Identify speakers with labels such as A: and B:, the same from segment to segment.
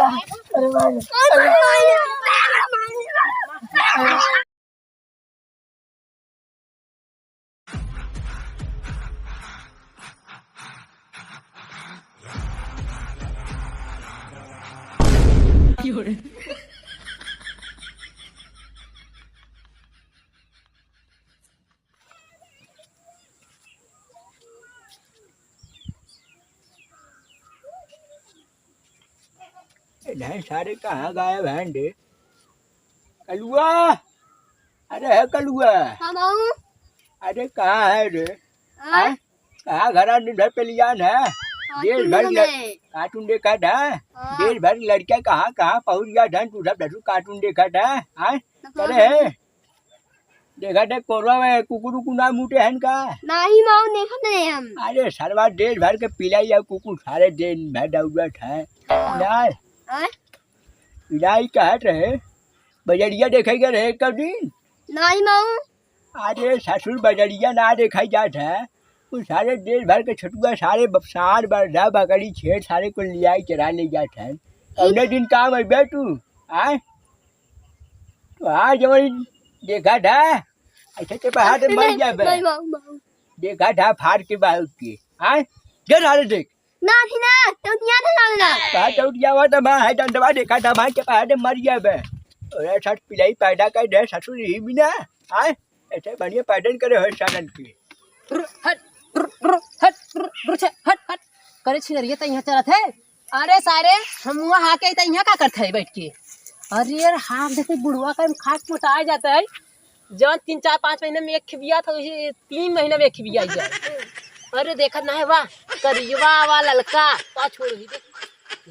A: अरे भाई नहीं सारे कहाँ गायब हैं डे कलुआ। अरे है कलुआ।
B: हाँ बाबू।
A: अरे कहाँ है रे? कहाँ घर घर पे लिया है देश भर कार्टून देखा था। देश भर लड़का कहाँ कहाँ पहुँच गया था तू सब धरू कार्टून देखा था। अरे देखा था कोरवा में कुकुर कुना मुटे हैं का
B: नहीं बाबू देखा नहीं हम।
A: अरे सरवा देश भर के पिलाई या कुकुर सारे दिन में दौड़त है पिलाई कहत रहे बजरिया देखेगा रहे कब दिन
B: नहीं बाबू।
A: अरे ससुर बजरिया ना देखा जाता है वो सारे देश भर के छटुआ सारे सांड बरधा बकरी छेड़ सारे को लिया चरा ले जाता है। अगले दिन काम है तू आए तो आज वही देखा था ऐसे के बाहर मर जाए देखा था फाड़ के बाहर के आए जरा देख
B: ना थी ना टोटिया था ना
A: बाहर टूट हुआ तो मैं है दंडवा देखा था भाई के बाहर मर जाए और सच पिलाई पैदा कर दे ससुर ही बिना आए ऐसे बढ़िया पैदल करे हो साधन की
C: हट हट हट करे छिनरिया त यहाँ चलत है। अरे सारे हम वहाँ हाके त यहाँ का करते है बैठ के। अरे यार हाथ देखते बुढ़वा का खास मोटा आ जाता है जब 3 4 5 महीने में एक खिबिया था उसे 3 महीने में एक खिबिया जाए। अरे देखा ना है वाह करियवा वा ललका पा छोड़ दी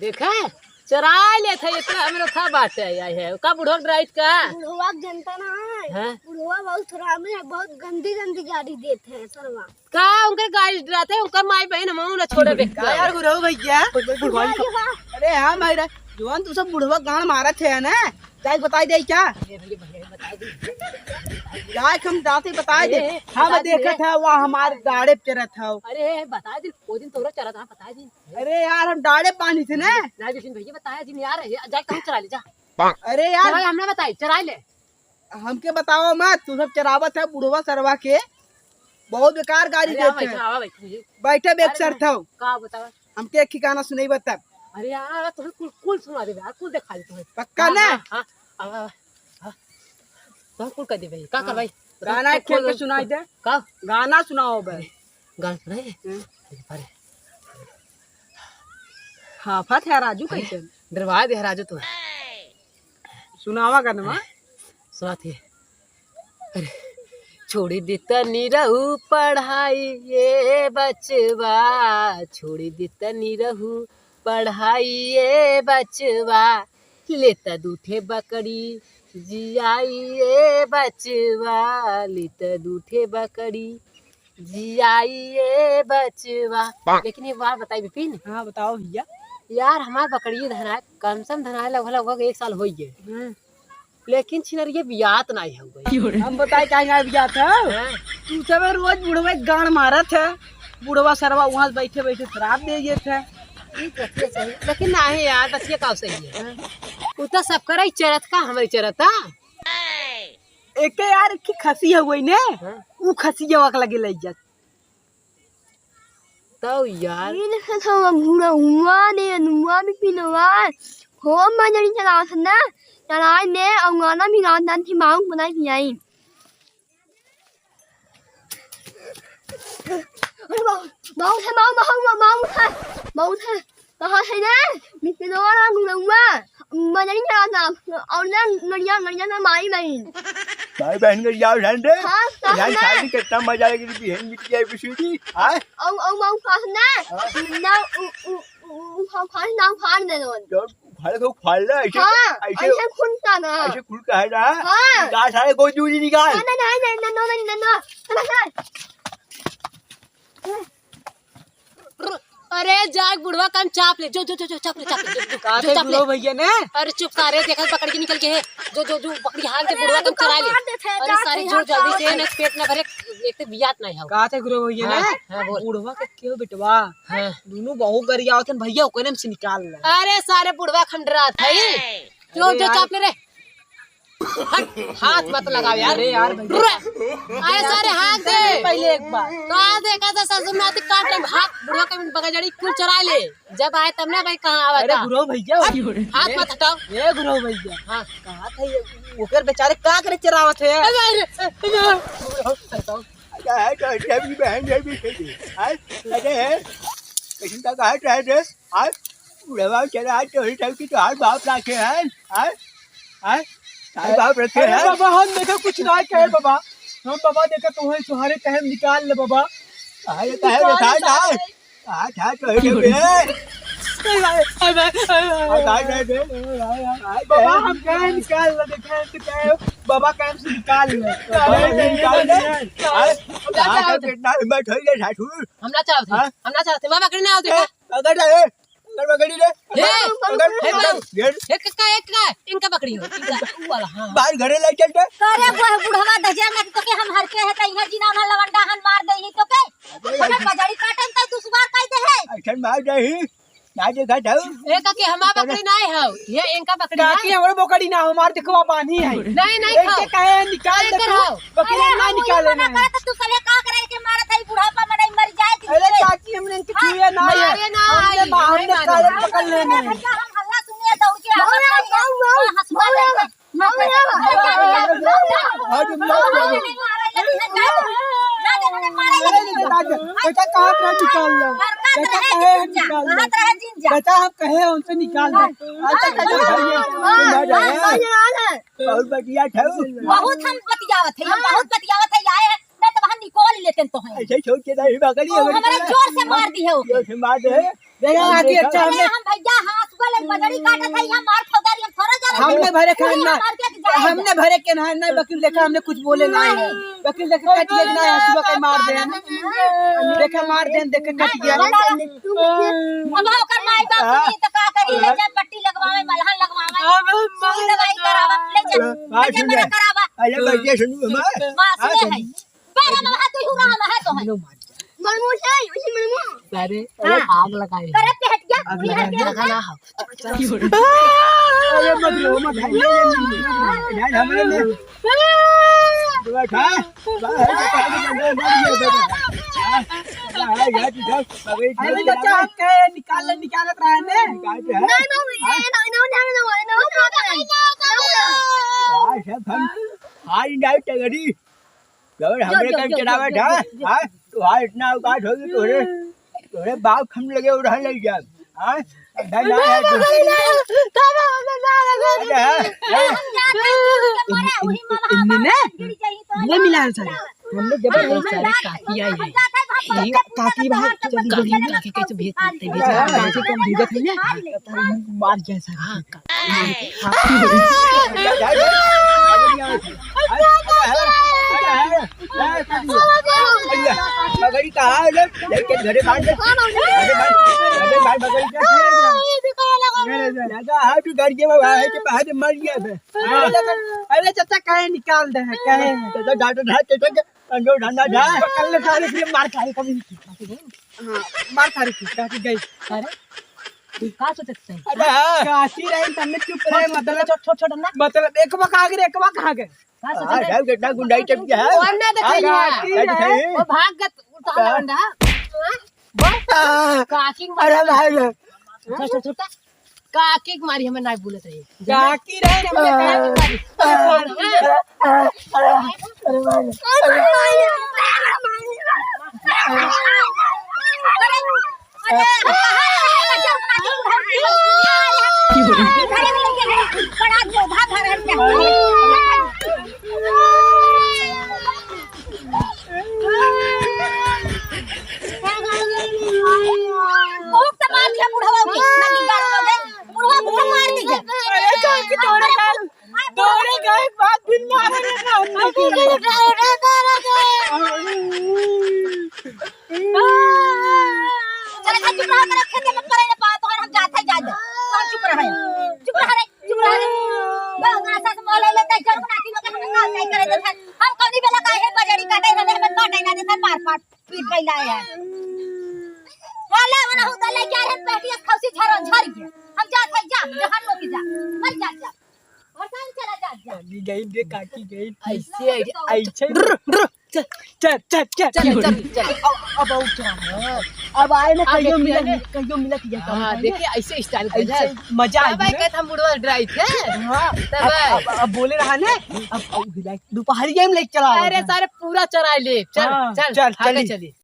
C: देखा चरा ले थे इतना हमरो था बात है का बुढ़वा ड्राइव का
B: बुढ़वा जनता ना है बुढ़वा बहुत थोड़ा में बहुत गंदी गंदी गाड़ी देते हैं सरवा
C: का उनके गाड़ी डराते उनका माई बहन हम ना छोड़े बेका
D: यार गुरु भैया अरे हाँ भाई जोन तू सब बुढ़वा गाड़ मारत है ना जाए बताई दे क्या जाए हम जाते बताई दे हम देखा था वहाँ हमारे गाड़े पे चरा था।
C: अरे बता दी वो दिन तोरा चला था बता दी।
D: अरे यार हम डाड़े पानी थे ना
C: भैया बताया दिन यार जाए कहाँ चरा ले जा।
D: अरे यार
C: हमने बताई चरा ले
D: हमके बताओ मत तू सब चरावत है बुढ़वा सरवा के बहुत बेकार गाड़ी देते हैं बैठे बेक्सर था
C: का बतावा
D: हमके एक ठिकाना सुनाई बता।
C: अरे यार तुम्हें कुल सुना दे यार कुल दिखा दे तुम्हें
D: पक्का ना
C: तो कुल कर दे भाई का कर भाई
D: गाना एक खेल के सुनाई दे
C: का
D: गाना सुनाओ भाई
C: गाना सुनाए अरे
D: हाँ फत है राजू कैसे
C: डरवा दे राजू तू
D: सुनावा करना
C: सुना थी। अरे छोड़ी दी तनी रहू पढ़ाई ये बचवा छोड़ी दी तनी रहू पढ़ाई ये बचवा लेता दूठे बकरी जियाई ये बचवा लेता दूठे बकरी जियाई ये बचवा। लेकिन एक बार बताई विपिन।
D: हाँ बताओ भैया।
C: यार हमार बकरी धना कम से कम धना लगभग 1 साल हो गए लेकिन छिनरिया बियात नहीं हो गई।
D: हम बताए क्या बिया था तू सब रोज बुढ़वा गाड़ मारा था बुढ़वा सरवा वहाँ बैठे बैठे शराब दे दिए थे
C: लेकिन नहीं यार बचिया का सही है वो तो सब करे चरत का हमारी चरता
D: एक यार की खसी है वही ने वो खसी जवाक लगे लग जात
C: तो यार
B: ये देखा था भूरा हुआ ने अनुआ भी पिनवा होम बजरी चला था ना चलाई ने अंगाना भी गांव थी मांग बनाई थी आई। बहुत है बहुत है कहाँ है ना मिस्टरों गुरुआ बजरी चला था और ना नरिया ना माई
A: बहन के जाओ झंडे यार शादी कितना मजा आएगी बहन मिट जाए बिछड़ी हां
B: औ मां पास ना ना फाड़ दे दो
A: फाड़ को फाड़ ले ऐसे
B: खुलता ना
A: ऐसे खुल का है ना गाय सारे को जूरी निकाल
B: ना
C: अरे जाग बुढ़वा काम चाप ले, जो जो जो जो चाप ले, जो
D: कहा
C: जो
D: थे
C: चाप ले।
D: गुरु भैया ने?
C: अरे चुप सारे, देखा पकड़ के निकल के है, जो जो जो पकड़ी हाथ के बुढ़वा काम चला ले। अरे सारे जोर जल्दी से, न पेट न भरे, एक तो बियात नहीं हो।
D: कहा थे गुरु भैया ने?
C: हाँ बोल।
D: बुढ़वा के क्यों बेटवा?
C: हाँ।
D: दोनों बहुत गरिया होते भैया, ओकरे में से निकाल ले।
C: अरे सारे बुढ़वा खंडरा था ये, जो जो चाप ले रे। हट, हाथ मत लगाओ यार।
D: अरे यार
C: आए सारे हाथ दे
D: पहले एक बार
C: कहा देखा था ससुर नाती काट ले, भाग बुढ़वा के बगजड़ी कुल चरा ले। जब आए तब ना भाई कहाँ आवा
D: अरे
C: था।
D: गुरु भैया
C: हाथ मत हटाओ।
D: ये गुरु भैया
C: हाँ
D: कहा था ये ओकर बेचारे का करे चरावत है?
A: अच्छा है तो अच्छा भी बहन है भी सही है। अरे है किसी का कहा है रे आज बुढ़वा चला आज तो सब की तो हाथ बाप रखे हैं। आज हाथ बाप रखे
D: अरे
A: हैं।
D: बाबा हम देखा कुछ ना कहे बाबा, हम बाबा देखा तुम्हें सुहारे कहे निकाल ले बाबा।
A: कहे रखा ना हाथ हाथ तो है बे
D: बाबा हम कहे निकाल ले, देखा तो कहे बाबा कहे से निकाल ले।
A: कितना हिम्मत हो गया सासू
C: हम ना चाहते बाबा करने आओ देखा।
A: अगर पकड़ी ले
C: एक का इनका पकड़ी हो, इनका ऊ वाला। हाँ
A: बाहर घरे ले चलते
E: करे वो बुढ़वा दजिया में तो के हम हर के है त इहा जिना ना लवंडा हन मार देही तो के हमें बजड़ी काटन त दुश्वार कहते है।
A: अच्छा मार दही ना देखा था
C: एक के हमा पकड़ी नहीं हो, ये इनका पकड़ी
D: काकी
C: है।
D: हमरे बोकड़ी ना हमार देखवा पानी है।
C: नहीं नहीं
D: एक
C: खाओ।
D: के कहे निकाल दे
C: करो।
D: बकरी ना निकाले ना।
E: करे त तू सले का करे के मारत है बुढ़ापा में नहीं मर जाए कि
D: अरे काकी हमने इनके छुए ना है,
C: मारे ना
D: हमने
C: आई,
D: बाहर
C: नहीं
D: निकाले
C: मारे।
D: पकड़ लेने।
E: भैया हम हल्ला सुनिए दौड़ के आवत हंसवा ले
D: बेटा कहाँ पर निकाल लो, बेटा कहे निकाल लो, बेटा हम कहे उनसे निकाल दो।
A: बहुत बढ़िया था
E: बहुत हम बतियावत है, बहुत बतियावत है आए हैं नहीं तो हम निकाल लेते तो हैं।
A: ऐसे छोड़ के नहीं बकरी
E: हमारे जोर से मार दी है
A: जोर से मार दे
D: देखा काकी अच्छा
E: अरे
D: हमने
E: हम भैया हाथ वाले बजड़ी काटत है यहाँ मार खौदारी हम थोड़ा जा रहे
D: हमने भरे खान ना, हमने भरे के ना नहीं वकील देखा हमने कुछ बोले नहीं है। वकील देखा कट गया ना सुबह के मार दे देखा मार दे देखे कट गया।
E: अब ओकर माई बाप सुनी तो का करी ले जा पट्टी लगवावे मलहन लगवावे सुई दवाई करावा ले जा मना करावा
A: अरे बढ़िया सुनो हमारे
E: मां से है पैरा में हाथ ही हुरा में है तो है
B: मरमू से उसी मरमू
C: अरे आग लगाए
E: करे पे हट गया उड़ी हट गया
C: लगाना हो।
D: अरे मत रो मत
A: ध्यान हमारे ले दुआ था बाहर से पहले बंदे मर गए
D: अरे बच्चा हम कहे निकालत रहे ने
A: काट है सब हम हारी नहीं टगरी जब हमरे काम चलावा था हां तो हां इतना अवकाश होगी तोरे बाप हम लगे उड़ान लग जा हां ढाई है तो
D: ये मिला सर हमने जबरदस्त
C: सारे काकी आई है,
D: काकी बाहर
C: काकी काकी कैसे भेजते
D: काकी कम भेजत है ना मार जैसा।
C: हाँ
A: बकरी कहाँ है लेके घरे बांध दे घरे बांध बकरी लगा हाथ तो घर के बाहर है के बाहर मर गया है।
D: अरे चाचा कहे निकाल दे है कहे
A: तो डॉक्टर था तो अंडो ठंडा था
D: पकड़ ले सारे से मार खाई कभी हां मार खाई काकी गई।
C: अरे का सोचते हैं।
A: अरे हां
D: काकी रहे तन्ने चुप रहे मतलब
C: छोटा ना
D: मतलब एक बार कहां गए एक बार कहां गए
C: का सोचते हैं।
A: साहब कितना गुंडाई चप गया है
C: और ना देखिए वो भाग गत उठा लंडा काकी
A: अरे भाई
C: छोटा काकी मारी हमें नहीं बोलत रही
D: काकी रहे हमने दौड़े गए बात बिन मारे
E: चल ना है वाला बना होता ले क्या है पेटिया खौसी झर झर गया हम जा थे जा जहां लोग जा मर जा और काम चला जा
A: गई दे काटी गई
C: ऐसे
A: ऐसे
C: चल
A: चल चल
C: चल चल चल
D: अब आउ क्या अब आए ना कहियो मिला किया
C: हाँ देखिए ऐसे स्टाइल कर
D: ऐसे मजा आ
C: भाई कहता हम बुढ़वा ड्राइव थे
D: हाँ अब बोले रहा ने अब दोपहर गेम लेके चला
C: अरे सारे पूरा चराई ले चल
D: हाँ,
C: चल
D: चल,
C: आगे
D: चली।
C: चली